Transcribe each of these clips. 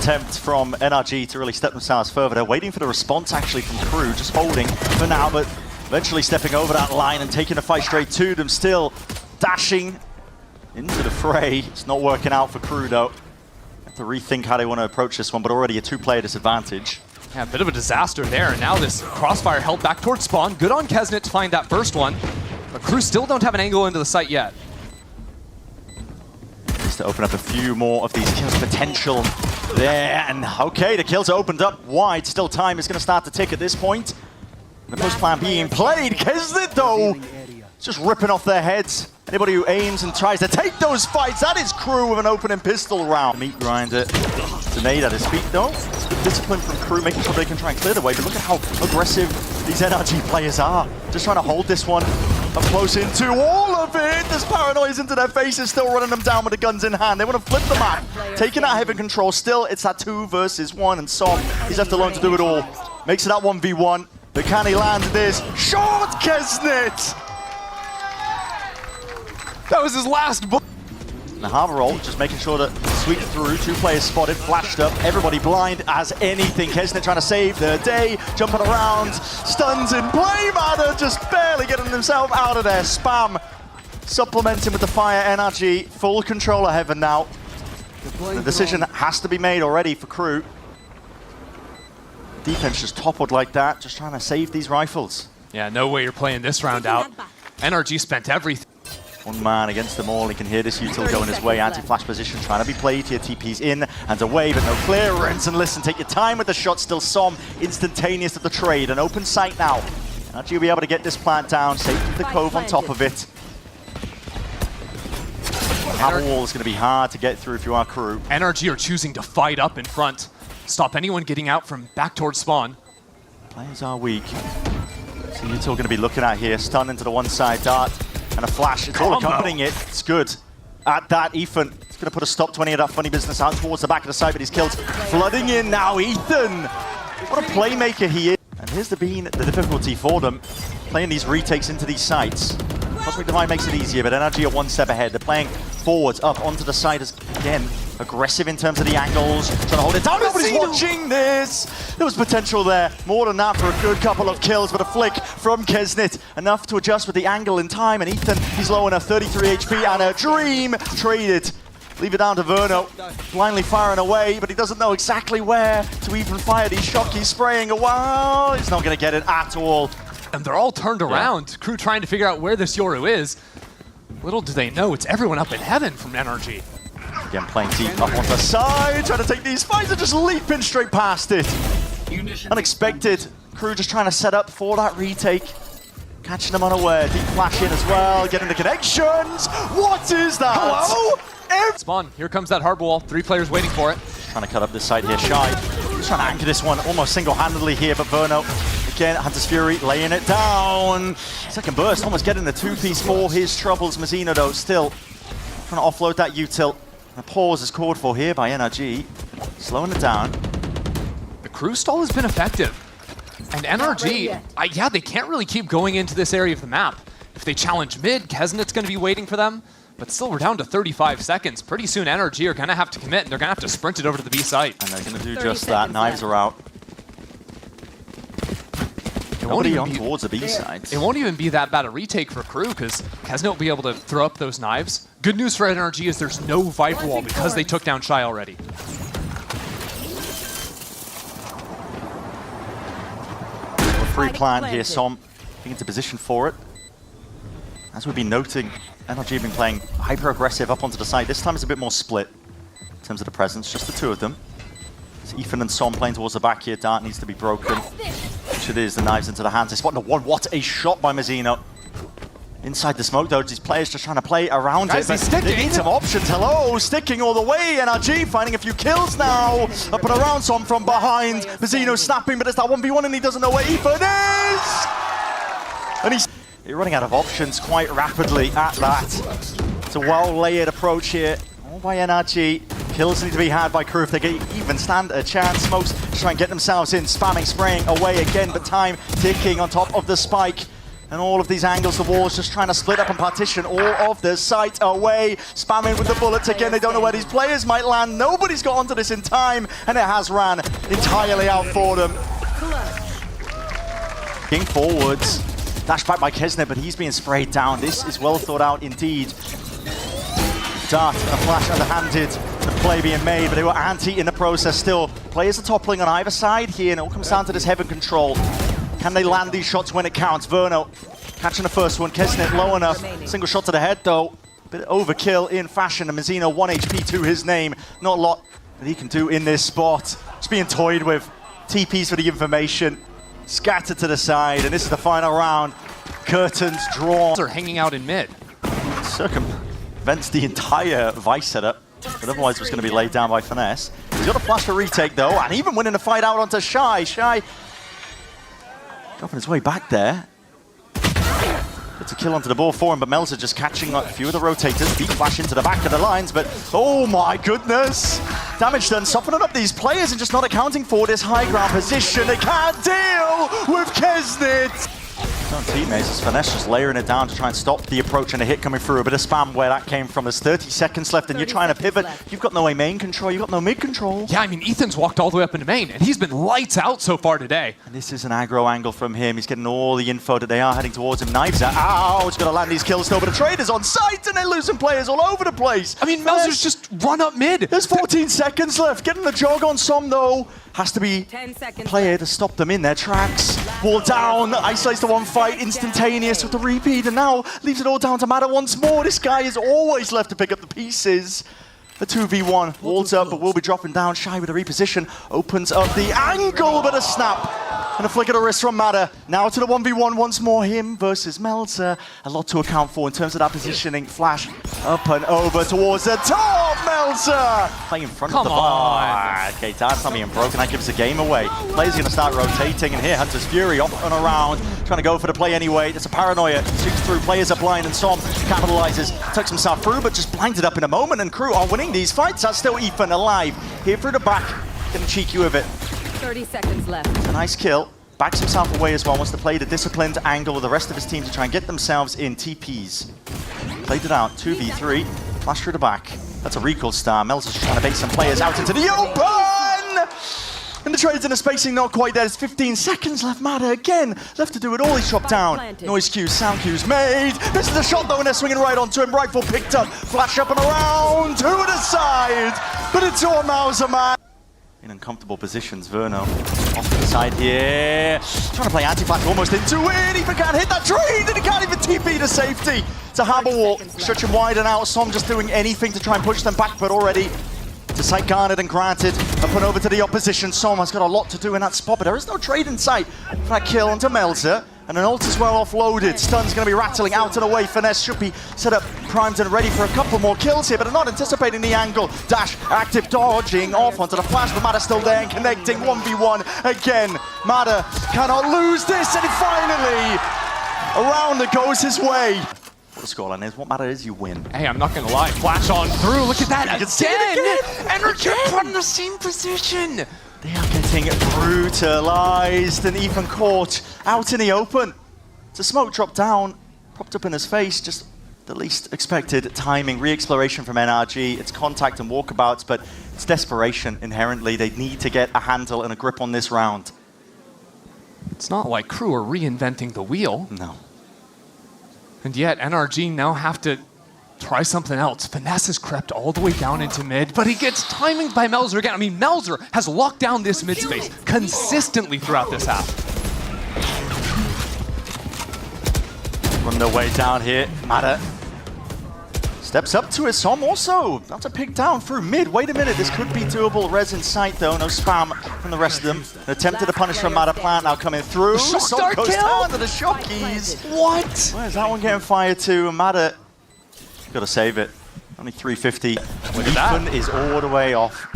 attempt from NRG to really step themselves further. They're waiting for the response actually from KRU, just holding for now, but eventually stepping over that line and taking the fight straight to them, still dashing into the fray. It's not working out for KRU though. Have to rethink how they want to approach this one, but already a two-player disadvantage. Yeah, a bit of a disaster there, and now this crossfire held back towards spawn. Good on Kesnet to find that first one, but KRU still don't have an angle into the site yet. Just to open up a few more of these kills potential there, and okay, the kills opened up wide. Still time is going to start to tick at this point. The post plan being played. Kesnet though, just ripping off their heads. Anybody who aims and tries to take those fights, that is KRU with an opening pistol round. Meat grinder to nade at his feet though. Good discipline from KRU, making sure they can try and clear the way, but look at how aggressive these NRG players are. Just trying to hold this one up close into all of it. There's paranoias into their faces, still running them down with the guns in hand. They want to flip the map, taking that heavy control. Still, it's that 2 versus 1, and Som, he's left alone to do it all. Makes it that 1v1, but can he land this? Short Kesnet! That was his last bullet. The Harbor roll, just making sure that sweep through. 2 players spotted, flashed up, everybody blind as anything. Kesnet trying to save the day, jumping around, stuns in play, Matter just barely getting himself out of there. Spam supplementing with the fire. NRG, full control of heaven now. The decision has to be made already for KRU. Defense just toppled like that, just trying to save these rifles. Yeah, no way you're playing this round out. NRG spent everything. One man against them all. He can hear this util going his way. Anti-flash position trying to be played here. TP's in and away, but no clearance. And listen, take your time with the shot. Still Som instantaneous of the trade. An open sight now. NRG will be able to get this plant down. Safe with the cove on top of it. Hammer wall is going to be hard to get through if you are KRU. NRG are choosing to fight up in front. Stop anyone getting out from back towards spawn. Players are weak. So util going to be looking at here. Stun into the one side. Dart. And a flash, it's all accompanying it. It's good. At that, Ethan is going to put a stop to any of that funny business out towards the back of the site, but he's killed. Flooding in now, Ethan! What a playmaker he is. And here's the difficulty for them, playing these retakes into these sites. Cosmic Divine makes it easier, but NRG are 1 step ahead. They're playing forwards, up onto the side again. Aggressive in terms of the angles, trying to hold it down. Nobody's watching this! There was potential there. More than that for a good couple of kills, but a flick from Kesnet. Enough to adjust with the angle in time, and Ethan, he's low enough, 33 HP, and a dream traded. Leave it down to Verno, blindly firing away, but he doesn't know exactly where to even fire these shots. He's spraying a while. He's not going to get it at all. And they're all turned around. Yeah. KRU trying to figure out where this Yoru is. Little do they know, it's everyone up in heaven from NRG. Again, playing deep up on the side, trying to take these fights and just leaping straight past it. Unexpected. KRU just trying to set up for that retake. Catching them unaware. Deep flash in as well, getting the connections. What is that? Hello? Spawn, here comes that harbor wall. 3 players waiting for it. Trying to cut up this side here, Shy. Just trying to anchor this one almost single-handedly here, but Verno, again, Hunter's Fury laying it down. Second burst, almost getting the 2-piece for his troubles. Mazzino, though, still trying to offload that util. A pause is called for here by NRG, slowing it down. The KRU stall has been effective. And NRG, yeah, they can't really keep going into this area of the map. If they challenge mid, Kesnet's going to be waiting for them. But still, we're down to 35 seconds. Pretty soon, NRG are going to have to commit, and they're going to have to sprint it over to the B site. And they're going to do just that. Knives are out. Nobody on towards the B side. It won't even be that bad a retake for KRU, because Kesnet will be able to throw up those knives. Good news for NRG is there's no Viper Wall because they took down Shy already. Free plant here, Som getting into position for it. As we've been noting, NRG have been playing hyper-aggressive up onto the side. This time it's a bit more split in terms of the presence, just the 2 of them. It's Ethan and Som playing towards the back here. Dart needs to be broken, which it is. The knives into the hands. They spot the 1. What a shot by Mazzino. Inside the smoke, though, these players just trying to play around it. They need some options. Hello, sticking all the way. NRG finding a few kills now. Up and around Som from behind. Mazzino snapping, but it's that 1v1 and he doesn't know where Ethan is! And he's running out of options quite rapidly at that. It's a well-layered approach here. All by NRG. Kills need to be had by KRU if they even stand a chance. Smokes to try and get themselves in. Spamming, spraying away again, but time ticking on top of the spike. And all of these angles, the walls just trying to split up and partition all of the site away. Spamming with the bullets again. They don't know where these players might land. Nobody's got onto this in time, and it has ran entirely out for them. King forwards. Dash back by Kesnet, but he's being sprayed down. This is well thought out indeed. Dart and a flash underhanded. The play being made, but they were anti in the process still. Players are toppling on either side here, and it all comes down to this heaven control. Can they land these shots when it counts? Verno catching the first one. Kesnet low enough. Single shot to the head though. Bit of overkill in fashion. And Mazzino 1 HP to his name. Not a lot that he can do in this spot. Just being toyed with. TPs for the information. Scattered to the side, and this is the final round. Curtains drawn. They're hanging out in mid. Circumvents the entire Vice setup, but otherwise it was going to be laid down by Finesse. He's got a flash for retake though, and even winning the fight out onto Shy. Shy dropping his way back there. Gets a kill onto the ball for him, but Melzer just catching a few of the rotators. Deep flash into the back of the lines, but oh my goodness! Damage done, softening up these players and just not accounting for this high ground position. They can't deal with Kesnet! Teammates as Finesse just layering it down to try and stop the approach and a hit coming through. A bit of spam where that came from. There's 30 seconds left and you're trying to pivot. You've got no main control, you've got no mid control. Yeah, I mean, Ethan's walked all the way up into main and he's been lights out so far today. And this is an aggro angle from him. He's getting all the info that they are heading towards him. Knives out. Ow, he's got to land these kills still, but the trader's on site and they're losing players all over the place. I mean, Melzer's just run up mid. There's 14 seconds left. Getting the jog on some though. Has to be a player to stop them in their tracks. Wall down, isolates the one fight, instantaneous with the repeat, and now leaves it all down to Matter once more. This guy is always left to pick up the pieces. The 2v1, walls up, but will be dropping down. Shy with a reposition, opens up the angle, but a snap. And a flick of the wrist from Matter. Now to the 1v1 once more, him versus Melzer. A lot to account for in terms of that positioning. Flash up and over towards the top, Melzer! Playing in front of the bar. Okay, that's not being broken, that gives the game away. Players going to start rotating, and here Hunter's Fury off and around, trying to go for the play anyway. It's a paranoia, shoots through, players are blind, and Som capitalizes, tucks himself through, but just blinded up in a moment, and KRU are winning these fights. That's still Ethan alive. Here through the back, getting cheeky with it. 30 seconds left. A nice kill. Backs himself away as well, wants to play the disciplined angle with the rest of his team to try and get themselves in TPs. Played it out, 2v3, flash through the back. That's a recall star. Melzer's trying to bait some players out into the open! And the trades in the spacing not quite there. There's 15 seconds left. Matter again, left to do it all. He's chopped down. Noise cues, sound cues made. This is the shot though, and they're swinging right onto him. Rifle picked up, flash up and around, to the side. But it's all Mauser, man. In uncomfortable positions, Verno off to the side here. Trying to play anti-flash almost into it. Even can't hit that trade, and he can't even TP to safety. It's a Harbour Walk, stretching wide and out. Som just doing anything to try and push them back, but already to site garnered and granted. Up and over to the opposition. Som has got a lot to do in that spot, but there is no trade in sight for that kill onto Melzer. And an ult as well offloaded. Stun's going to be rattling out and away. Finesse should be set up, primed and ready for a couple more kills here, but they're not anticipating the angle. Dash, active, dodging off onto the flash, but Matter still there and connecting 1v1 again. Matter cannot lose this, and finally, around it goes his way. What the scoreline is, what Matter is, you win. Hey, I'm not going to lie. Flash on through, look at that again! NRG put in the same position! They are getting brutalized, and Ethan caught out in the open. It's a smoke drop down, propped up in his face, just the least expected timing. Re-exploration from NRG, it's contact and walkabouts, but it's desperation inherently. They need to get a handle and a grip on this round. It's not like KRU are reinventing the wheel. No. And yet NRG now have to try something else. Finesse has crept all the way down into mid, but he gets timing by Melzer again. I mean, Melzer has locked down this mid space consistently throughout this half. Run their way down here. Matter steps up to his Som also. That's a pick down through mid. Wait a minute, this could be doable. Res in sight though, no spam from the rest of them. An attempted to punish from Matter Plant now coming through. Som goes down to the shot keys. What? Where's that one getting fired to? Matter got to save it. Only 350. Ethan is all the way off.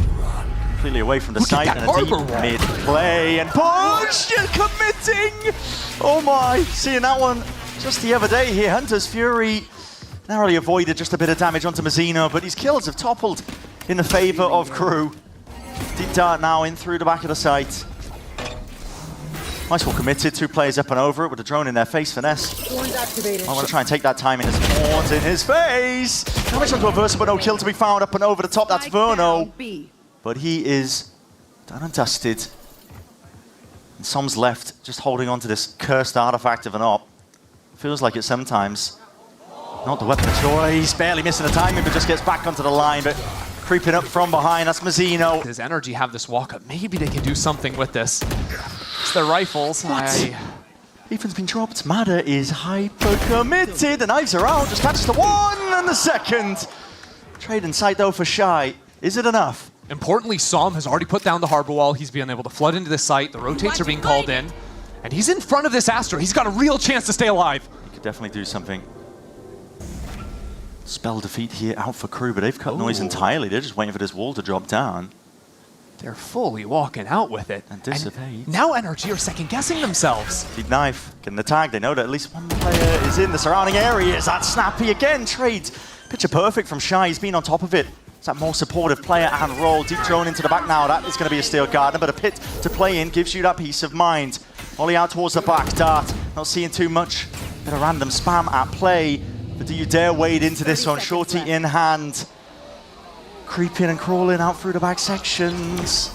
Completely away from the site and a deep mid play and push! You're committing! Oh my, seeing that one just the other day here. Hunter's Fury narrowly avoided just a bit of damage onto Mazzino, but his kills have toppled in the favor of KRU. Deep dart now in through the back of the site. Nice well committed, 2 players up and over it with a drone in their face. Finesse. I want to try and take that timing as Horns in his face. Damage onto a Versa, but no kill to be found up and over the top. That's Verno. But he is done and dusted. And Som's left just holding on to this cursed artifact of an op. Feels like it sometimes. Not the weapon of choice. Barely missing the timing, but just gets back onto the line. But creeping up from behind, that's Mazzino. Does NRG have this walk-up? Maybe they can do something with this. It's their rifles. Ethan's been dropped. Mada is hyper-committed. The knives are out. Just catches the 1 and the 2nd. Trade in sight, though, for Shy. Is it enough? Importantly, Som has already put down the harbor wall. He's being able to flood into this site. The rotates are being called in. And he's in front of this Astra. He's got a real chance to stay alive. He could definitely do something. Spell defeat here out for KRU, but they've cut noise entirely. They're just waiting for this wall to drop down. They're fully walking out with it. And dissipate. Now NRG are second-guessing themselves. Deep knife, getting the tag. They know that at least one player is in the surrounding areas. That's snappy again. Trade. Picture perfect from Shy. He's been on top of it. It's that more supportive player and roll. Deep drone into the back now. That is going to be a Steel Gardener, but a pit to play in gives you that peace of mind. Ollie out towards the back. Dart, not seeing too much. Bit of random spam at play. But do you dare wade into this one? Shorty in hand. Creeping and crawling out through the back sections.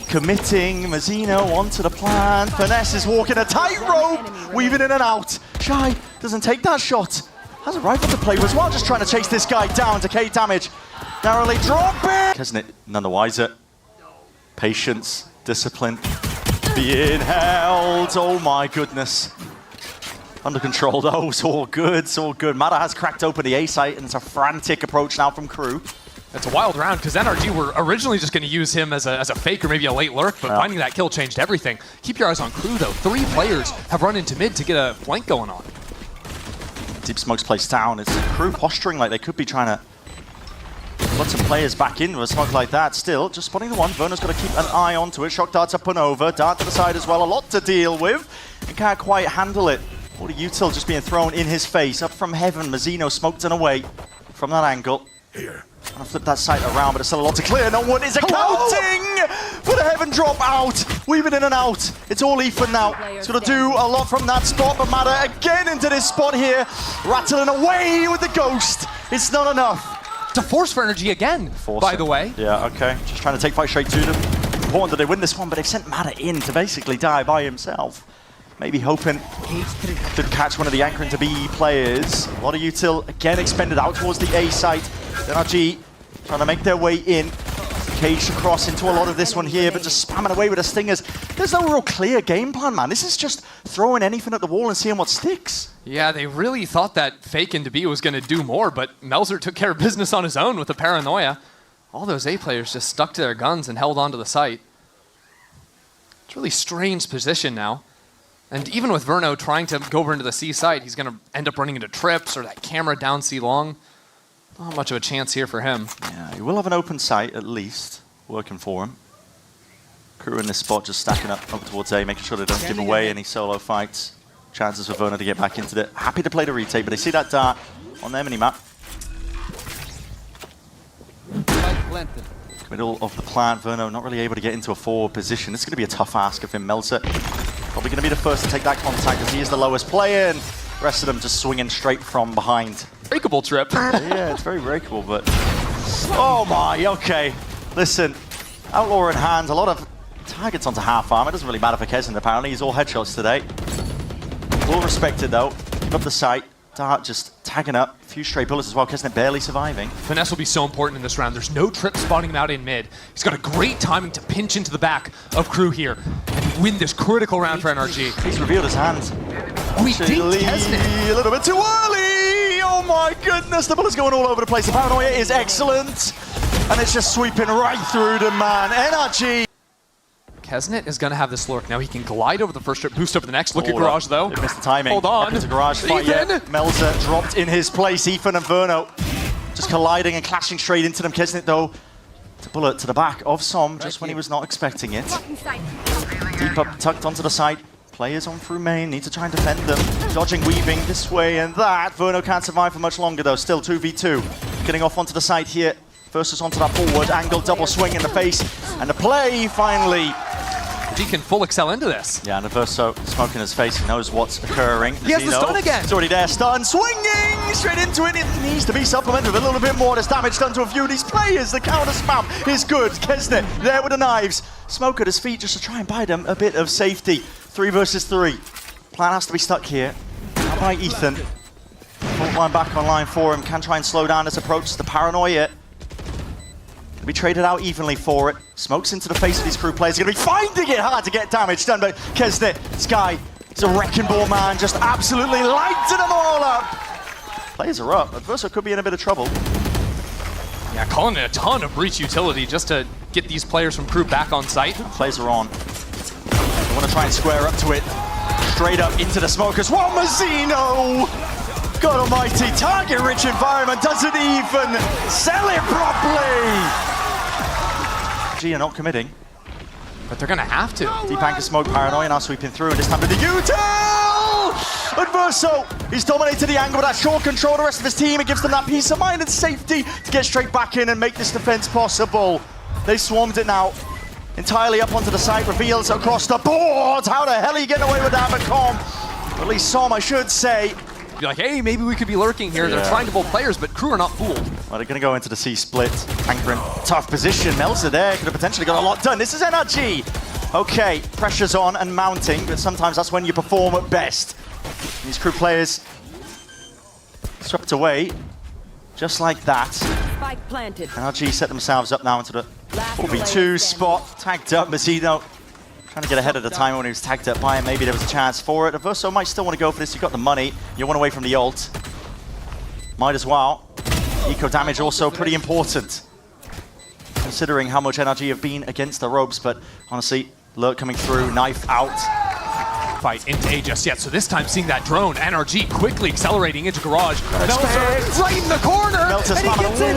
Committing. Mazzino onto the plan. Finesse is walking a tightrope. Weaving in and out. Shy doesn't take that shot. Has a rifle to play with as well. Just trying to chase this guy down. Decay damage. Narrowly dropping. Isn't it none the wiser? Patience. Discipline. Being held. Oh my goodness. Under control though, it's all good, it's all good. Mada has cracked open the A site and it's a frantic approach now from KRU. It's a wild round because NRG were originally just going to use him as a fake or maybe a late lurk, but finding that kill changed everything. Keep your eyes on KRU though. 3 players have run into mid to get a flank going on. Deep smoke's placed down. It's KRU posturing like they could be trying to put some players back in with a smoke like that. Still, just spotting the one. Verno's got to keep an eye onto it. Shock darts up and over. Dart to the side as well. A lot to deal with. And can't quite handle it. What a util just being thrown in his face. Up from heaven, Mazzino smoked and away from that angle. Here. Trying to flip that sight around, but it's still a lot to clear. No one is accounting for the heaven drop out. Weaving in and out. It's all Ethan now. He's going to do a lot from that spot, but Mada again into this spot here. Rattling away with the ghost. It's not enough. It's a force for NRG again, by the way. Yeah, okay. Just trying to take fight straight to them. Important that they win this one, but they've sent Mada in to basically die by himself. Maybe hoping to catch one of the anchor into BE players. A lot of util again expended out towards the A site. NRG trying to make their way in. Cage across into a lot of this one here, but just spamming away with the stingers. There's no real clear game plan, man. This is just throwing anything at the wall and seeing what sticks. Yeah, they really thought that fake into B was going to do more, but Melzer took care of business on his own with the paranoia. All those A players just stuck to their guns and held onto the site. It's a really strange position now. And even with Verno trying to go over into the C site, he's going to end up running into trips or that camera down C long. Not much of a chance here for him. Yeah, he will have an open site at least, working for him. KRU in this spot just stacking up towards A, making sure they don't give away any solo fights. Chances for Verno to get back into it. Happy to play the retake, but they see that dart on their minimap. Middle of the plan, Verno not really able to get into a forward position. This is going to be a tough ask of him. Melzer probably going to be the first to take that contact as he is the lowest player, and the rest of them just swinging straight from behind. Breakable trip. Yeah, it's very breakable, but... Oh my, okay. Listen, Outlaw in hand, a lot of targets onto half arm. It doesn't really matter for Kesn, apparently. He's all headshots today. Well respected, though. Keep up the sight. Dart just tagging up. A few stray bullets as well. Kesn barely surviving. Finesse will be so important in this round. There's no trip spotting him out in mid. He's got a great timing to pinch into the back of KRU here and win this critical round for NRG. He's revealed his hands. Oh, he dinked Kesn. A little bit too early! Oh my goodness, the bullets going all over the place. The paranoia is excellent. And it's just sweeping right through the man. NRG. Kesnet is going to have this lurk. Now he can glide over the first trip, boost over the next. Look at Garage, though. They missed the timing. Hold on. It's a Garage fight yet. Melzer dropped in his place. Ethan and Verno just colliding and clashing straight into them. Kesnet, though, to bullet to the back of Som just when he was not expecting it. Deep up, tucked onto the side. Players on through main, need to try and defend them. Dodging, weaving this way and that. Verno can't survive for much longer, though. Still 2v2. Getting off onto the side here. Versus onto that forward angle. Double swing in the face. And the play, finally. NRG can full excel into this. Yeah, and Verso smoking his face, he knows what's occurring. He has the stun again. It's already there, stun, swinging straight into it. It needs to be supplemented with a little bit more. There's damage done to a few of these players. The counter spam is good. Kesnet there with the knives. Smoke at his feet just to try and buy them a bit of safety. 3 versus 3. Plan has to be stuck here. How by Ethan? Fault line back online for him. Can try and slow down this approach. The paranoia. Be traded out evenly for it. Smokes into the face of these crew players. They're going to be finding it hard to get damage done, but Kesnet, Sky, he's a wrecking ball man, just absolutely lighting them all up. Players are up. Adverso could be in a bit of trouble. Yeah, calling it a ton of breach utility just to get these players from crew back on site. Players are on. They want to try and square up to it. Straight up into the smokers. What Mazzino! God almighty, target-rich environment doesn't even sell it properly! G are not committing. But they're gonna have to. Deep anchor smoke, paranoia now sweeping through, and this time with the util! Adverso, he's dominated the angle with that short control. The rest of his team, it gives them that peace of mind and safety to get straight back in and make this defense possible. They swarmed it now. Entirely up onto the site, reveals across the board. How the hell are you getting away with that, McCom? Or at least Som, I should say. Be like, hey, maybe we could be lurking here. They're trying to pull players, but crew are not fooled. Well, they're going to go into the C split. Anchoring, tough position. Melzer there could have potentially got a lot done. This is NRG. Okay, pressure's on and mounting, but sometimes that's when you perform at best. These crew players swept away, just like that. Spike planted. NRG set themselves up now into the 4v2 spot. Tagged up, Mazzino trying to get ahead of the time when he was tagged up by him. Maybe there was a chance for it. Adverso might still want to go for this. You've got the money. You're one away from the ult. Might as well. Eco damage also pretty important, considering how much NRG have been against the ropes. But honestly, Lurk coming through, knife out. Fight into A just yet. So this time seeing that drone, NRG quickly accelerating into garage. Melzer right in the corner, Melzer and he gets it.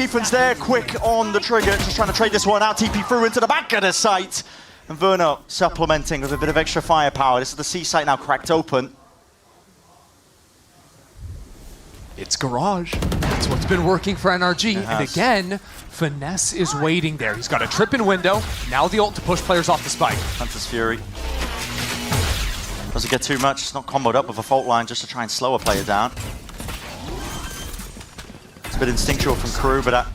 Ethan's there, quick on the trigger, just trying to trade this one out. TP through into the back of the site. And Verno supplementing with a bit of extra firepower. This is the C site now cracked open. It's garage. That's what's been working for NRG. And again, Finesse is waiting there. He's got a trip in window. Now the ult to push players off the spike. Hunter's Fury. Doesn't get too much. It's not comboed up with a fault line just to try and slow a player down. It's a bit instinctual from crew, but that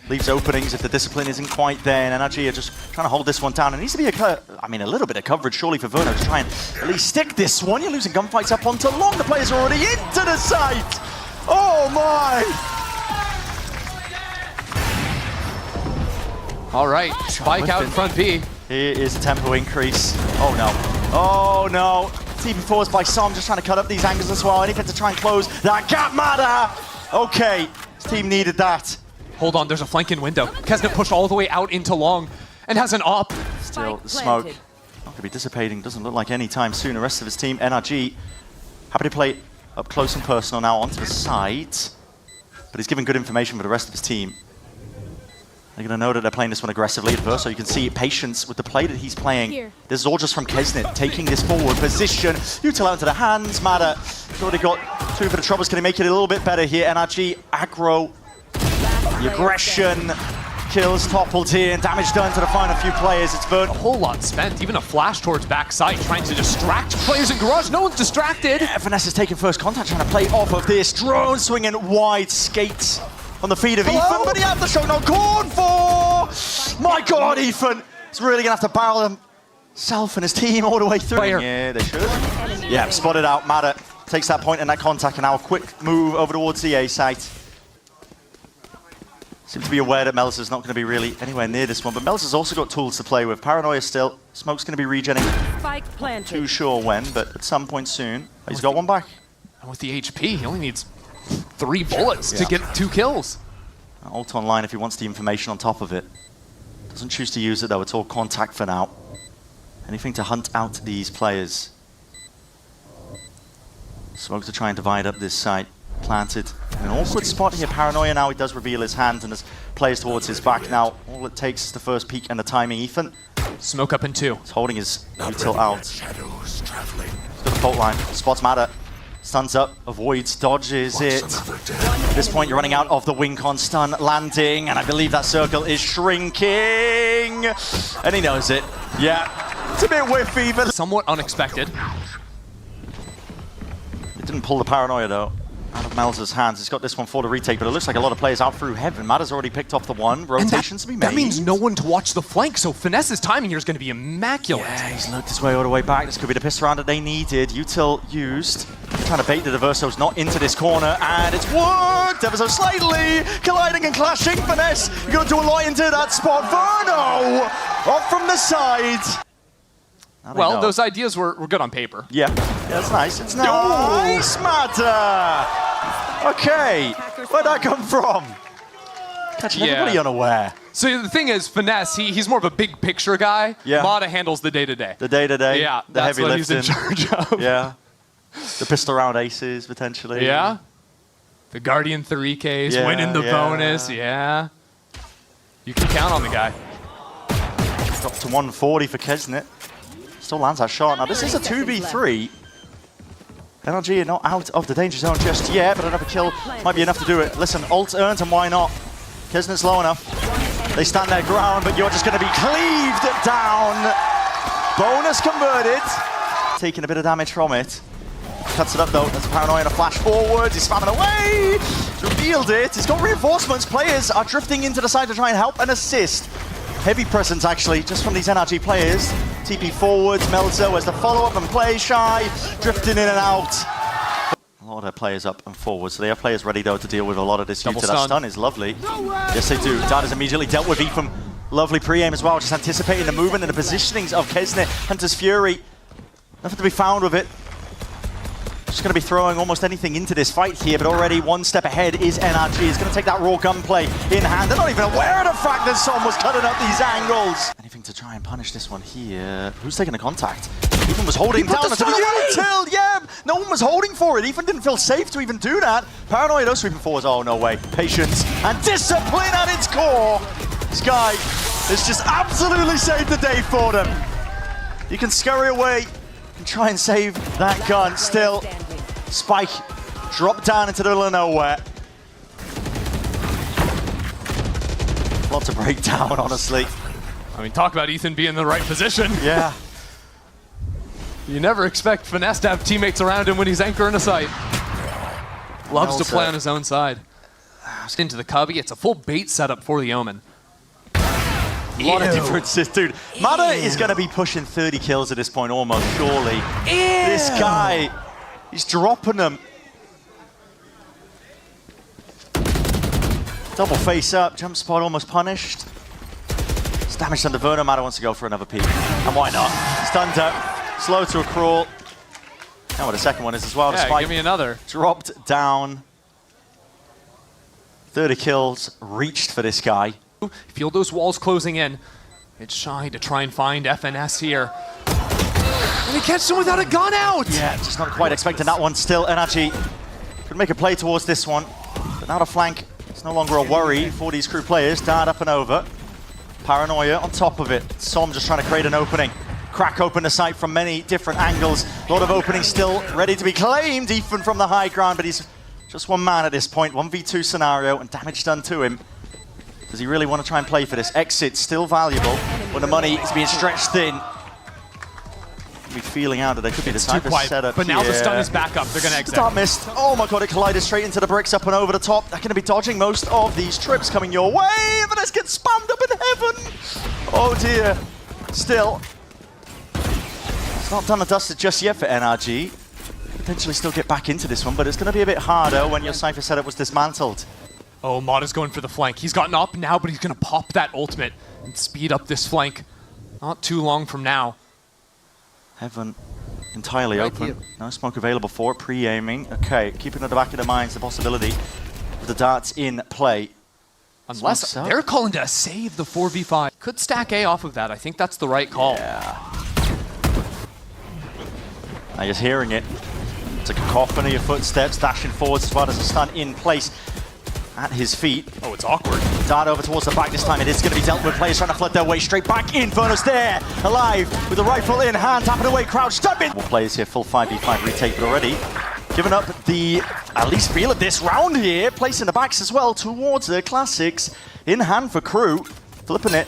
leaves openings if the discipline isn't quite there. And NRG are just trying to hold this one down. It needs to be a little bit of coverage surely for Verno to try and at least stick this one. You're losing gunfights up onto long. The players are already into the site. Oh my! All right, spike out in front B. Here is the tempo increase. Oh no. Oh no. It's even forced by Som, just trying to cut up these angles as well. Anything to try and close that gap matter. Okay, his team needed that. Hold on, there's a flank in window. Kesnet pushed all the way out into long and has an op. Still, the smoke not going to be dissipating. Doesn't look like any time soon. The rest of his team, NRG, happy to play up close and personal now onto the site. But he's giving good information for the rest of his team. They're going to know that they're playing this one aggressively. So you can see patience with the play that he's playing. Here. This is all just from Kesnet, taking this forward position. Util out into the hands. Matter, he's already got 2 for the troubles. Can he make it a little bit better here? NRG, aggro. The aggression, kills toppled here, and damage done to the final few players. It's Vern. A whole lot spent, even a flash towards backside, trying to distract players in garage. No one's distracted. Yeah, Finesse is taking first contact, trying to play off of this. Drone swinging wide, skates on the feet of Ethan, but he has the shot not called for. My God, Ethan is really going to have to barrel himself and his team all the way through. Yeah, they should. Yeah, spotted out. Matter takes that point and that contact, and now a quick move over towards the A site. Seems to be aware that Melzer's not going to be really anywhere near this one, but Melzer's also got tools to play with. Paranoia still. Smoke's going to be regenning. Spike planted. Too sure when, but at some point soon. He's got one back. And with the HP, he only needs 3 bullets to get 2 kills. Ult online if he wants the information on top of it. Doesn't choose to use it though. It's all contact for now. Anything to hunt out these players. Smoke to try and divide up this site. Planted in an awkward spot here. Paranoia now, he does reveal his hand and there's players towards his back now. All it takes is the first peek and the timing. Ethan. Smoke up in 2. He's holding his util out. He's got the fault line. Spots Matter. Stuns up, avoids, dodges it. At this point, you're running out of the wing con stun landing, and I believe that circle is shrinking. coming, and he knows it. Yeah, it's a bit whiffy, but Somewhat unexpected. it didn't pull the paranoia though out of Melzer's hands. He's got this one for the retake, but it looks like a lot of players out through heaven. Matt has already picked off the one. Rotations to be made. That means no one to watch the flank, so Finesse's timing here is going to be immaculate. Yeah, he's looked his way all the way back. This could be the piss round that they needed. Util used. Trying to bait the Diversos not into this corner, and it's worked ever so slightly. Colliding and clashing. Finesse going to do a lot into that spot. Verno off from the side. Well, those ideas were good on paper. Yeah, that's nice. It's nice, Matter. Okay, where'd that come from? Catching everybody unaware. So the thing is, Finesse, he's more of a big picture guy. Yeah. Mata handles the day-to-day. The day-to-day. Yeah, the that's heavy what lifting. he's in charge of. Yeah. The pistol round aces, potentially. Yeah. The Guardian 3Ks, winning the bonus. Yeah. You can count on the guy. Drops to 140 for Kesnet. Still lands that shot. Now, this is a 2v3. NRG are not out of the danger zone just yet, but another kill might be enough to do it. Listen, ult earned, and why not? Kesnet's low enough. They stand their ground, but you're just going to be cleaved down. Bonus converted. Taking a bit of damage from it. Cuts it up though. There's a paranoia and a flash forward. He's spamming away. He's revealed it. He's got reinforcements. Players are drifting into the side to try and help and assist. Heavy presence actually, just from these NRG players. TP forwards. Melzer as the follow-up and play shy. Drifting in and out. A lot of players up and forward, so they have players ready though to deal with a lot of this. Double That stun is lovely. Yes, they do. Dad is immediately dealt with. From lovely pre-aim as well, just anticipating the movement and the positionings of Kesnet. Hunter's Fury. Nothing to be found with it. Just going to be throwing almost anything into this fight here, but already one step ahead is NRG. He's going to take that raw gunplay in hand. They're not even aware of the fact that Som was cutting up these angles. Anything to try and punish this one here. Who's taking the contact? Ethan was holding down until Util. Yeah, no one was holding for it. Ethan didn't feel safe to even do that. Paranoia, those sweeping forwards. Oh, no way. Patience and discipline at its core. This guy has just absolutely saved the day for them. You can scurry away and try and save that gun. Still, Spike dropped down into the middle of nowhere. Lots of breakdown, honestly. I mean, talk about Ethan being in the right position. Yeah. You never expect Finesse to have teammates around him when he's anchoring a site. Loves to play on his own side. Into the cubby, it's a full bait setup for the Omen. A lot of differences, dude. Mata is going to be pushing 30 kills at this point almost, surely. This guy, he's dropping them. Double face up, jump spot almost punished. It's damage under Verno. Mata wants to go for another peek. And why not? Stunned up, slow to a crawl. Know what the second one is as well. Yeah, give me another. Dropped down. 30 kills reached for this guy. Feel those walls closing in. It's shy to try and find FNS here. And he catches him without a gun out! Yeah, just not quite expecting that one still. NRG could make a play towards this one. But now the flank is no longer a worry for these crew players. Dart up and over. Paranoia on top of it. Som just trying to create an opening. Crack open the site from many different angles. A lot of openings still ready to be claimed. Ethan from the high ground, but he's just one man at this point. 1v2 scenario and damage done to him. Does he really want to try and play for this? Exit still valuable when the money is being stretched thin. Be feeling out that there could be the type of setup. But now the stun is back up. They're going to exit. Start missed. Oh my god, it collided straight into the bricks up and over the top. They're going to be dodging most of these trips coming your way. But let's get spammed up in heaven. Oh dear. Still. It's not done and dusted just yet for NRG. Potentially still get back into this one, but it's going to be a bit harder when your Cypher setup was dismantled. Oh, Mata's going for the flank. He's gotten up now, but he's going to pop that ultimate and speed up this flank. Not too long from now. Heaven entirely open. No smoke available for it. Pre-aiming. Okay, keeping at the back of their minds the possibility of the darts in play. Unless they're calling to save the 4v5. Could stack A off of that. I think that's the right call. Yeah. Now you're hearing it. It's a cacophony of footsteps dashing forwards as well as a stun in place at his feet. Oh, it's awkward. Dart over towards the back this time. It is going to be dealt with. Players trying to flood their way straight back in. Verno's there, alive, with the rifle in hand, tapping away, crouched up in. More players here, full 5v5 retake, but already giving up the at least feel of this round here. Placing the backs as well towards the classics. In hand for KRU. Flipping it.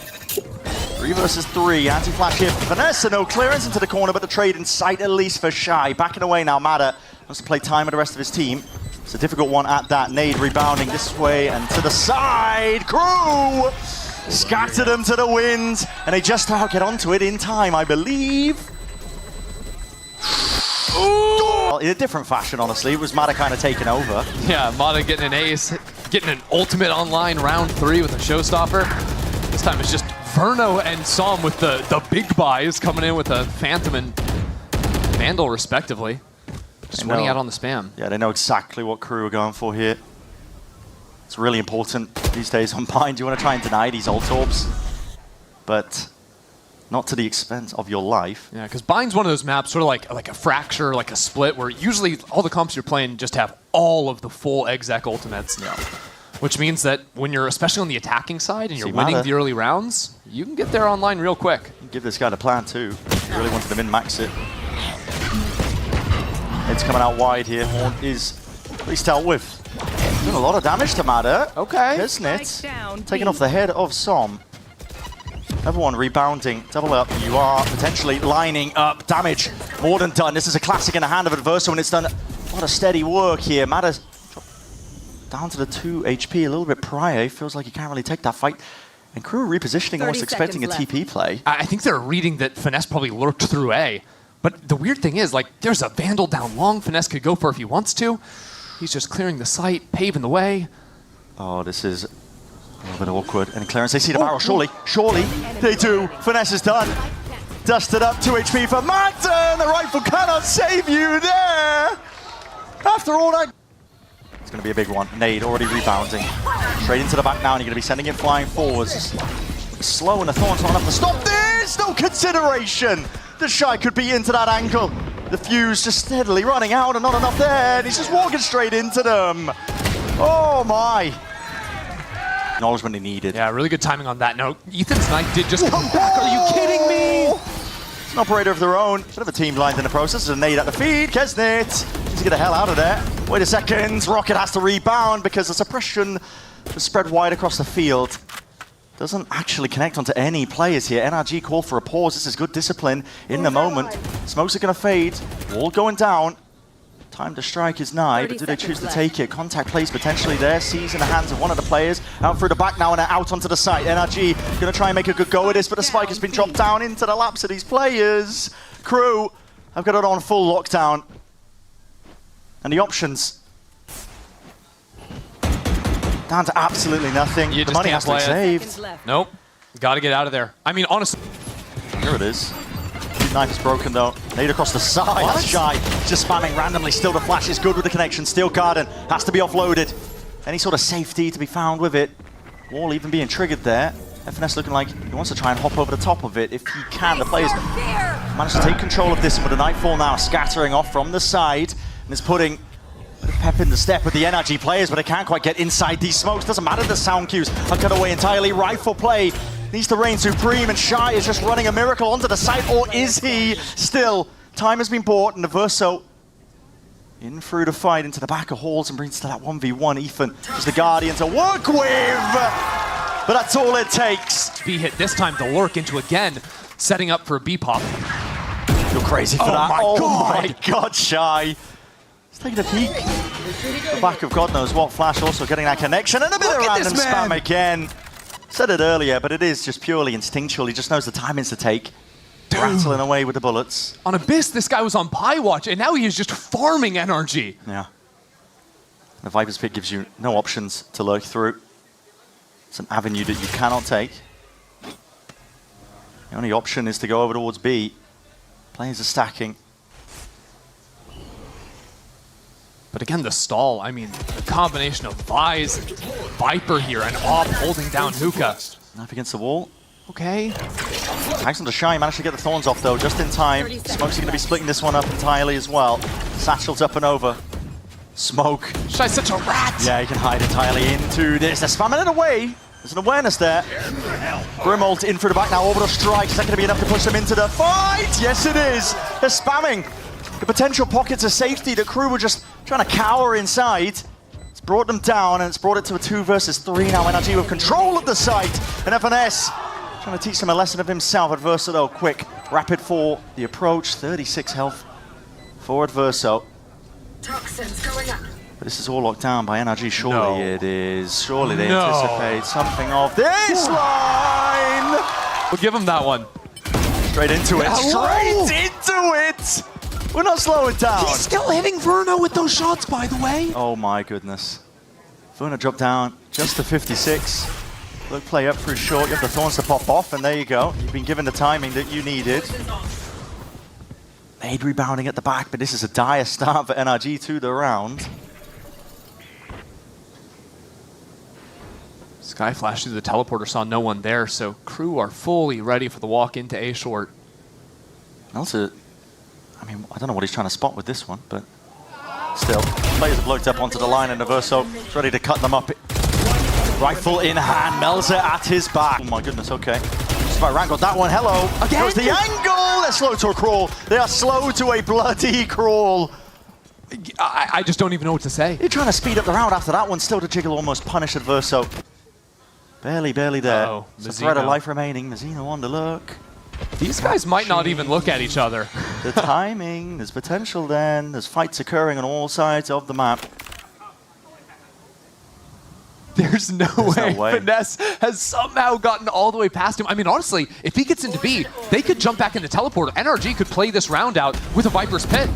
3 versus 3, anti-flash here for Vanessa, no clearance into the corner, but the trade in sight at least for Shy. Backing away now, Mada wants to play time with the rest of his team. It's a difficult one at that. Nade rebounding this way and to the side. KRU scattered them to the wind, and they just about get onto it in time, I believe. Ooh. In a different fashion, honestly. It was Mada kind of taking over. Yeah, Mada getting an ace, getting an ultimate online round 3 with a showstopper. This time it's just Verno and Som with the big buys coming in with a Phantom and Vandal, respectively. Just winning out on the spam. Yeah, they know exactly what KRU are going for here. It's really important these days on Bind. You want to try and deny these ult orbs, but not to the expense of your life. Yeah, because Bind's one of those maps, sort of like a fracture, like a split, where usually all the comps you're playing just have all of the full exec ultimates. Yeah. Which means that when you're, especially on the attacking side, and you're See, winning Mada, the early rounds, you can get there online real quick. Give this guy the plan too. He really wanted to min-max it. It's coming out wide here. Horn is at least dealt with. Doing a lot of damage to Mada. Okay. Isn't it? Taking off the head of Som. Everyone rebounding. Double up. You are potentially lining up damage. More than done. This is a classic in the hand of Adverso, and it's done a lot of steady work here. Mada's down to the 2 HP a little bit prior. He feels like he can't really take that fight. And KRU repositioning, almost expecting a TP play. I think they're reading that Finesse probably lurked through A. But the weird thing is, like, there's a Vandal down long Finesse could go for if he wants to. He's just clearing the site, paving the way. Oh, this is a little bit awkward. And clearance, they see the barrel, surely, they do. Finesse is done. Dusted up, 2 HP for Magden. The rifle cannot save you there. After all that. It's going to be a big one. Nade already rebounding. Straight into the back now, and you're going to be sending it flying forwards. Slow, and the Thorn's not enough to stop this. No consideration. The Shy could be into that angle. The fuse just steadily running out, and not enough there. And he's just walking straight into them. Oh my. Acknowledgement he needed. Yeah, really good timing on that note. Ethan's knife did just come back. Are you kidding me? It's an operator of their own. Bit of a team blind in the process. There's a nade at the feed. Kesnit needs to get the hell out of there. Wait a second. Rocket has to rebound because the suppression was spread wide across the field. Doesn't actually connect onto any players here. NRG call for a pause. This is good discipline in the moment. Smokes are going to fade. Wall going down. Time to strike is nigh, but do they choose to take it? Contact plays potentially there. Sees in the hands of one of the players. Out through the back now and out onto the site. NRG going to try and make a good go at this, but the spike has been dropped down into the laps of these players. KRU have got it on full lockdown. And the options down to absolutely nothing. You The money has to be saved. Nope. Got to get out of there. I mean, honestly. Here it is. Knife is broken though. Nade across the side. That's Shy. Just spamming randomly. Still the flash is good with the connection. Steel Garden has to be offloaded. Any sort of safety to be found with it. Wall even being triggered there. FNS looking like he wants to try and hop over the top of it if he can. The players managed to take control of this, and with the Nightfall now scattering off from the side, and is putting pep in the step with the NRG players, but they can't quite get inside these smokes. Doesn't matter, the sound cues are cut away entirely. Rifle play needs to reign supreme, and Shy is just running a miracle onto the site, or is he? Still, time has been bought, and Adverso in through the fight into the back of halls and brings to that 1v1. Ethan is the Guardian to work with, but that's all it takes. B hit this time to lurk into again, setting up for a B pop. You're crazy for that. Oh my God, Shy. He's taking a peek. The back of God knows what. Flash also getting that connection, and a bit of random spam again. Said it earlier, but it is just purely instinctual. He just knows the timings to take. Rattling away with the bullets. On Abyss, this guy was on Pie Watch, and now he is just farming NRG. Yeah. The Viper's Pit gives you no options to lurk through. It's an avenue that you cannot take. The only option is to go over towards B. Players are stacking. But again, the stall, I mean, the combination of Vise, Viper here, and Op holding down Hookah. Knife against the wall. Okay. Tags on to Shy, managed to get the Thorns off though, just in time. Smoke's going to be splitting this one up entirely as well. Satchel's up and over. Smoke. Shy's such a rat! Yeah, he can hide entirely into this. They're spamming it away. There's an awareness there. Grimold in through the back now, orbital strike. Is that going to be enough to push them into the fight? Yes, it is. They're spamming the potential pockets of safety that KRU were just trying to cower inside. It's brought them down, and it's brought it to a 2 versus 3 now. NRG with control of the site, and FNS Trying to teach them a lesson of himself. Adverso though, quick, rapid for the approach. 36 health for Adverso. Toxins going up. But this is all locked down by NRG. Surely No. it is. Surely they No. anticipate something of this line. We'll give him that one. Straight into it. Hello. Straight into it. We're not slowing down. He's still hitting Verno with those shots, by the way. Oh my goodness. Verno dropped down just to 56. Look, play up through short. You have the Thorns to pop off, and there you go. You've been given the timing that you needed. Nade rebounding at the back, but this is a dire start for NRG to the round. Sky flashed through the teleporter, saw no one there, so KRU are fully ready for the walk into A short. Also, I mean, I don't know what he's trying to spot with this one, but still, players have looked up onto the line, and Adverso is ready to cut them up. Rifle in hand, Melzer at his back. Oh my goodness, okay. Just about wrangled that one. Hello. Again? Goes the angle. They're slow to a crawl. They are slow to a bloody crawl. I just don't even know what to say. You're trying to speed up the round after that one, still to jiggle almost punish Adverso. Barely there. Uh-oh, It's a thread of Mazzino. life remaining. Mazzino on the look. These guys might not even look at each other. The timing, there's potential then. There's fights occurring on all sides of the map. There's no way Finesse has somehow gotten all the way past him. I mean, honestly, if he gets into B, they could jump back into teleporter. NRG could play this round out with a Viper's Pit.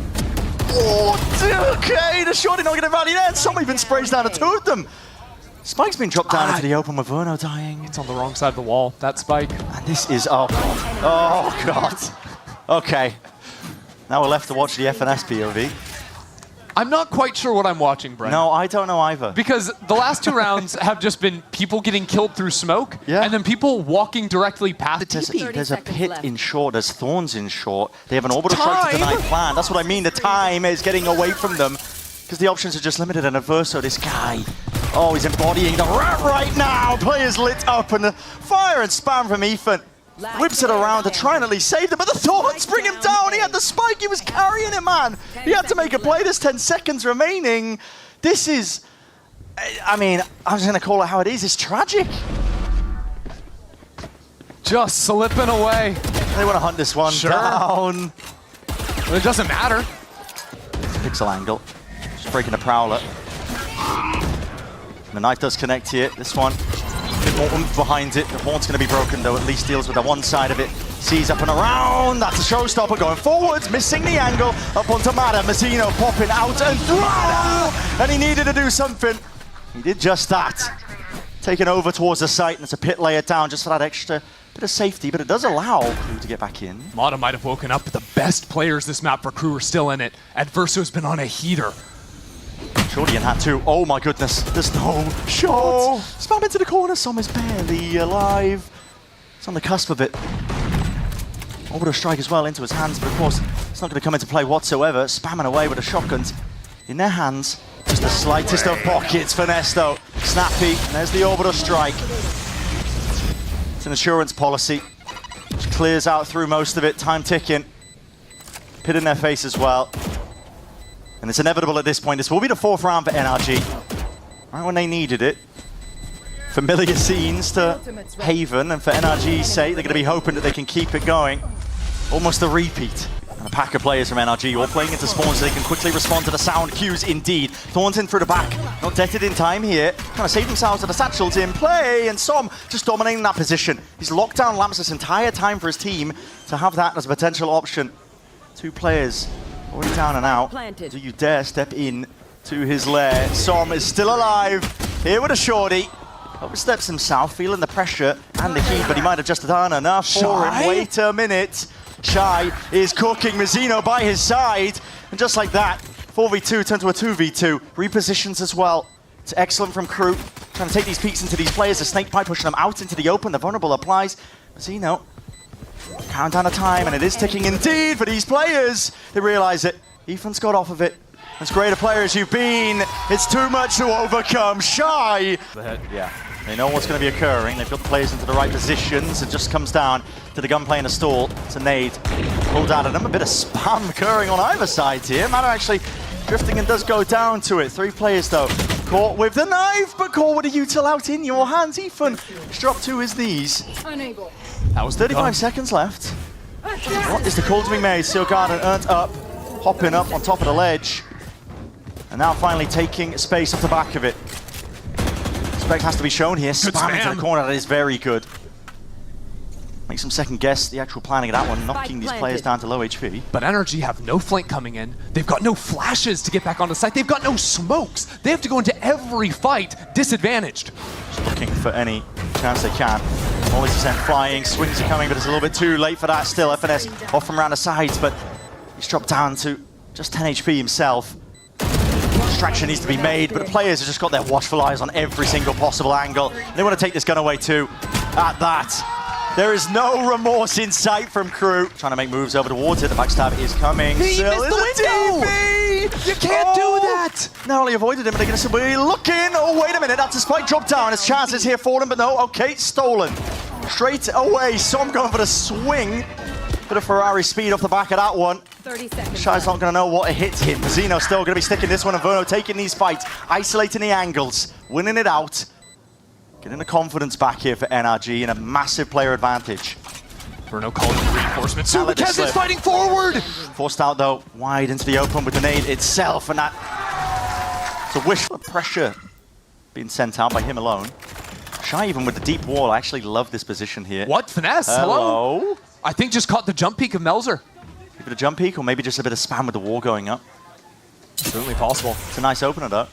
Oh, okay, the shorty not getting rallied there. Someone even sprays down to two of them. Spike's been dropped down into the open with Verno dying. It's on the wrong side of the wall, that Spike. And this is, oh God. Okay. Now we're left to watch the FNS POV. I'm not quite sure what I'm watching, Brent. No, I don't know either. Because the last two rounds have just been people getting killed through smoke, Yeah. and then people walking directly past the TP. There's a 30 pit seconds in left. short, there's Thorns in short. They have an orbital strike to deny Time? plan. That's what I mean, the time is getting away from them. Because the options are just limited, and Adverso, this guy, oh, he's embodying the rat right now. Players lit up, and the fire and spam from Ethan whips it around to try and at least save them, but the Thorns bring him down. He had the spike, he was carrying it, man. He had to make a play, there's 10 seconds remaining. This is, I mean, I'm just gonna call it how it is, it's tragic. Just slipping away. They wanna hunt this one Sure. down. But it doesn't matter. Pixel angle, just breaking the Prowler. The knife does connect here, this one. A bit more oomph behind it. The horn's going to be broken though, at least deals with the one side of it. Sees up and around, that's a showstopper going forwards, missing the angle. Up onto Mada, Mazzino popping out and through! And he needed to do something. He did just that. Taken over towards the site, and it's a pit layer down just for that extra bit of safety, but it does allow KRU to get back in. Mata might have woken up, but the best players this map for KRU are still in it. Adverso's been on a heater. Shorty in hat too. Oh my goodness, there's no shot. Spam into the corner, Som is barely alive. It's on the cusp of it. Orbital strike as well into his hands, but of course, it's not going to come into play whatsoever. Spamming away with the shotguns in their hands. Just the slightest of pockets. Finesse though. Snappy, and there's the orbital strike. It's an assurance policy, which clears out through most of it. Time ticking. Pit in their face as well. And it's inevitable at this point. This will be the fourth round for NRG. Right when they needed it. Familiar scenes to Haven, and for NRG's sake, they're going to be hoping that they can keep it going. Almost a repeat. And a pack of players from NRG all playing into spawns so they can quickly respond to the sound cues indeed. Thorns in through the back. Not detted in time here. Trying to save themselves with the satchels in play, and Som just dominating that position. He's locked down lamps this entire time for his team to have that as a potential option. Two players already down and out. Planted. Do you dare step in to his lair? Som is still alive. Here with a shorty. Oversteps himself, feeling the pressure and the heat, but he might have just done enough for him. Shy? Wait a minute. Shy is cooking, Mazzino by his side. And just like that, 4v2 turned to a 2v2. Repositions as well. It's excellent from KRU. Trying to take these peeks into these players. The snake pipe pushing them out into the open. The vulnerable applies. Mazzino, countdown of time, and it is ticking indeed for these players. They realize it. Ethan's got off of it. As great a player as you've been, it's too much to overcome. Shy. Yeah, they know what's going to be occurring. They've got the players into the right positions. It just comes down to the gunplay in a stall. It's a nade pulled out of them. A bit of spam occurring on either side here. Mata actually drifting and does go down to it. Three players though. Caught with the knife, but caught with a util out in your hands. Ethan dropped to his knees. Unable. That was the 35 gun. seconds left. What is the call to be made? Seal Garden earned up, hopping up on top of the ledge. And now finally taking space off the back of it. Respect has to be shown here. Spam into the corner, that is very good. Makes them second guess the actual planning of that one, knocking these players down to low HP. But NRG have no flank coming in. They've got no flashes to get back on the site. They've got no smokes. They have to go into every fight disadvantaged. Just looking for any chance they can. Always sent flying, swings are coming, but it's a little bit too late for that still. FNS off from around the sides, but he's dropped down to just 10 HP himself. Distraction needs to be made, but the players have just got their watchful eyes on every single possible angle. They want to take this gun away too. At that, there is no remorse in sight from KRU. Trying to make moves over towards it. The backstab is coming. He Still missed the window! TV! You can't do that! Not only avoided him, but they're going to be looking. Oh, wait a minute. That's a spike drop down. His chances here for them, but no. Okay, stolen. Straight away. Som going for the swing. Bit of Ferrari speed off the back of that one. 30 seconds. Shy's not going to know what a hit hit. Zeno's still going to be sticking this one, and Verno taking these fights, isolating the angles, winning it out. Getting the confidence back here for NRG and a massive player advantage. Verno calling the reinforcements. Can't let this Kez is slip. fighting forward! Forced out though, wide into the open with the nade itself, and that it's a wish for pressure being sent out by him alone. Shy even with the deep wall, I actually love this position here. What? Finesse? Hello? Hello? I think just caught the jump peek of Melzer. A bit of jump peek, or maybe just a bit of spam with the wall going up. Certainly possible. It's a nice opener though.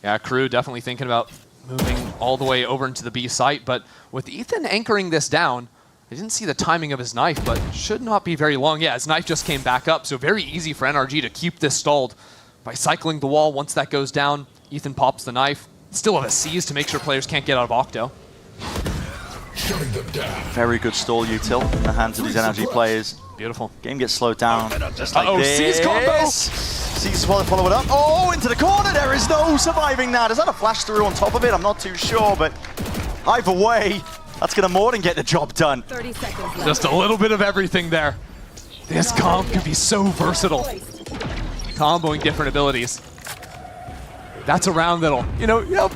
Yeah, KRU definitely thinking about moving all the way over into the B site, but with Ethan anchoring this down, I didn't see the timing of his knife, but should not be very long. Yeah, his knife just came back up, so very easy for NRG to keep this stalled by cycling the wall. Once that goes down, Ethan pops the knife. Still have a seize to make sure players can't get out of Octo. Very good stall util in the hands of these NRG players. Beautiful. Game gets slowed down just like this. Seize combo! Seize will follow it up. Oh, into the corner. There is no surviving that. Is that a flash through on top of it? I'm not too sure, but either way, that's going to more than get the job done. 30 seconds left. Just a little bit of everything there. This comp can be so versatile. Comboing different abilities. That's a round that'll,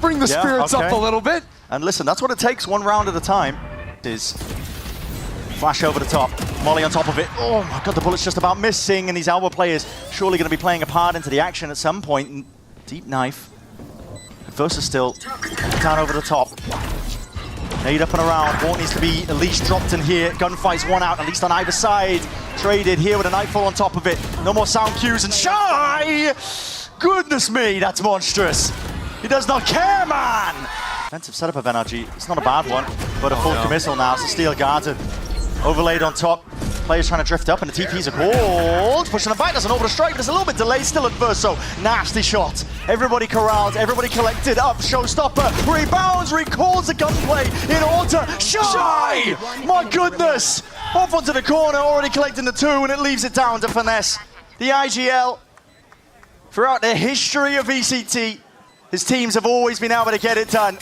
bring the spirits up a little bit. And listen, that's what it takes, one round at a time. Is flash over the top, Molly on top of it. Oh my god, the bullet's just about missing, and these Alba players surely going to be playing a part into the action at some point. Deep knife. Versus still down over the top. Nade up and around. Walt needs to be at least dropped in here. Gunfight's one out, at least on either side. Traded here with a nightfall on top of it. No more sound cues, and Shy! Goodness me, that's monstrous. He does not care, man! Defensive setup of NRG. It's not a bad one, but a full committal now. So Steel Garden overlaid on top. Players trying to drift up, and the TPs are called. Pushing them back, there's an orbital strike, but there's a little bit delayed still at Verso. Nasty shot. Everybody corralled, everybody collected up. Showstopper rebounds, recalls the gunplay in order. Shy! My goodness! Off onto the corner, already collecting the two, and it leaves it down to Finesse. The IGL, throughout the history of VCT, his teams have always been able to get it done.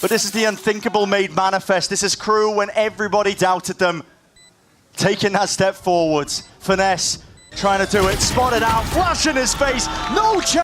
But this is the unthinkable made manifest. This is KRU when everybody doubted them. Taking that step forwards. Finesse trying to do it. Spotted out. Flash in his face. No chance.